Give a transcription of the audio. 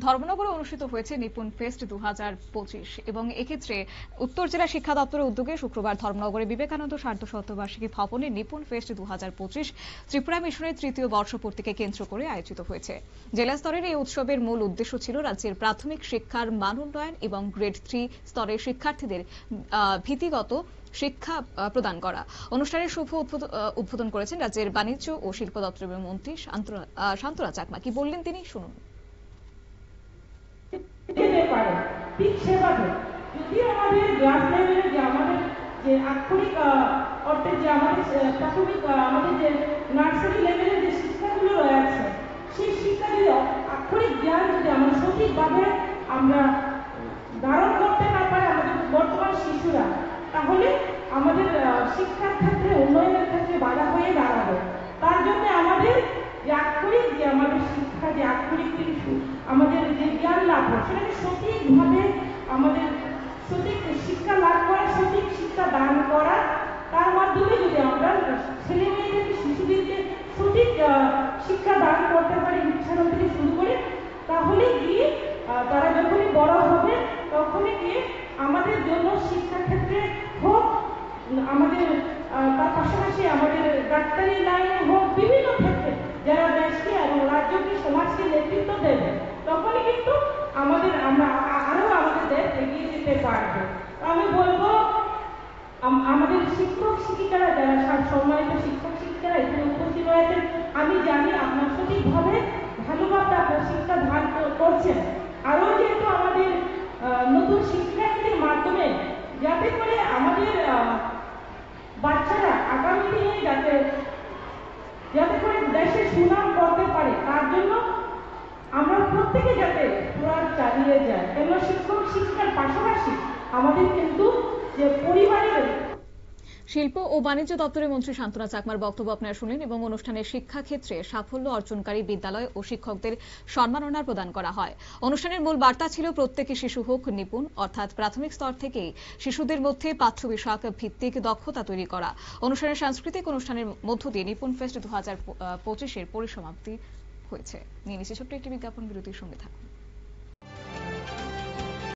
ধর্মনগরে অনুষ্ঠিত হয়েছে নিপুণ ফেস্ট 2025 এবং এক্ষেত্রে উত্তর জেলা শিক্ষা দপ্তরের উদ্যোগে শুক্রবার ধর্মনগরে বিবেকানন্দ সার্ধশতবার্ষিকী ভবনে নিপুণ ফেস্ট 2025 ত্রিপুরা মিশনের তৃতীয় বর্ষপূর্তিকে কেন্দ্র করে আয়োজিত হয়েছে। জেলা স্তরের এই উৎসবের মূল উদ্দেশ্য ছিল রাজ্যের প্রাথমিক শিক্ষার মান উন্নয়ন এবং গ্রেড 3 স্তরের শিক্ষার্থীদের ভিত্তিগত শিক্ষা প্রদান করা। অনুষ্ঠানের শুভ উদ্বোধন করেছেন রাজ্যের বাণিজ্য ও শিল্প দপ্তরের মন্ত্রী শান্তরা চাকমা। কি বললেন তিনি, শুনুন। ঠিক সেভাবে যদি আমাদের ক্লাস লেভেলে যে আমাদের যে আক্ষরিক অর্থে যে আমাদের প্রাথমিক আমাদের যে নার্সারি লেভেলে যে শিক্ষাগুলো রয়েছে, সেই শিক্ষাগুলো আক্ষরিক জ্ঞান যদি আমরা সঠিকভাবে আমরা ধারণ করতে না পারি আমাদের বর্তমান শিশুরা, তাহলে আমাদের শিক্ষার ক্ষেত্রে উন্নয়নের ক্ষেত্রে বাধা হয়ে দাঁড়াবে। তার জন্য আমাদের যে আক্ষরিক যে আমাদের শিক্ষা যে আক্ষরিক আমাদের যে জ্ঞান লাভ হয় সেটাকে সঠিকভাবে আমাদের সঠিক শিক্ষা লাভ করা, সঠিক শিক্ষা দান করা, তার মাধ্যমে যদি আমরা ছেলে মেয়েদেরকে শিশুদেরকে সঠিক শিক্ষা দান করতে পারি উচ্চারণ থেকে শুরু করে, তাহলে গিয়ে তারা যখনই বড় হবে তখনই গিয়ে আমাদের জন্য শিক্ষা ক্ষেত্রে হোক, আমাদের তার পাশাপাশি আমাদের ডাক্তারি লাইনে হোক, বিভিন্ন ক্ষেত্রে যারা দেশকে এবং রাজ্যকে সমাজকে নেতৃত্ব দেবে, তখনই কিন্তু আমরা আরো আমাদের দেশ এগিয়ে যেতে পারবে। আমি বলবো আমাদের শিক্ষক শিক্ষিকারা যারা সম্মানিত শিক্ষক শিক্ষিকারা এখানে উপস্থিত রয়েছেন, আমি জানি আপনার সঠিকভাবে ভালোভাবে আপনার শিক্ষা দান করছেন। আরো যেহেতু আমাদের নতুন শিক্ষানীতির মাধ্যমে যাতে করে আমাদের বাচ্চারা আগামী দিনে যাতে করে দেশে সুনাম করতে পারে, তার জন্য আমরা প্রত্যেকে যাতে প্রয়াস চালিয়ে যায়। কেন শিক্ষক শিক্ষার পাশাপাশি আমাদের কিন্তু যে পরিবারের শিল্প ও বাণিজ্য দপ্তরের মন্ত্রী শান্তরা চাকমার বক্তব্য আপনারা শুনলেন এবং অনুষ্ঠানের শিক্ষা ক্ষেত্রে সাফল্য অর্জনকারী বিদ্যালয় ও শিক্ষকদের সম্মাননা প্রদান করা হয়। অনুষ্ঠানের মূল বার্তা ছিল প্রত্যেকটি শিশু হোক নিপুণ, অর্থাৎ প্রাথমিক স্তর থেকেই শিশুদের মধ্যে পাঠ্য বিষয়ক ভিত্তিক দক্ষতা তৈরি করা। অনুষ্ঠানের সাংস্কৃতিক অনুষ্ঠানের মধ্য দিয়ে নিপুণ ফেস্ট 2025 এর পরিসমাপ্তি হয়েছে। নিয়ে নিচ্ছে ছোট্ট একটি বিজ্ঞাপন বিরতির সঙ্গে থাকুন।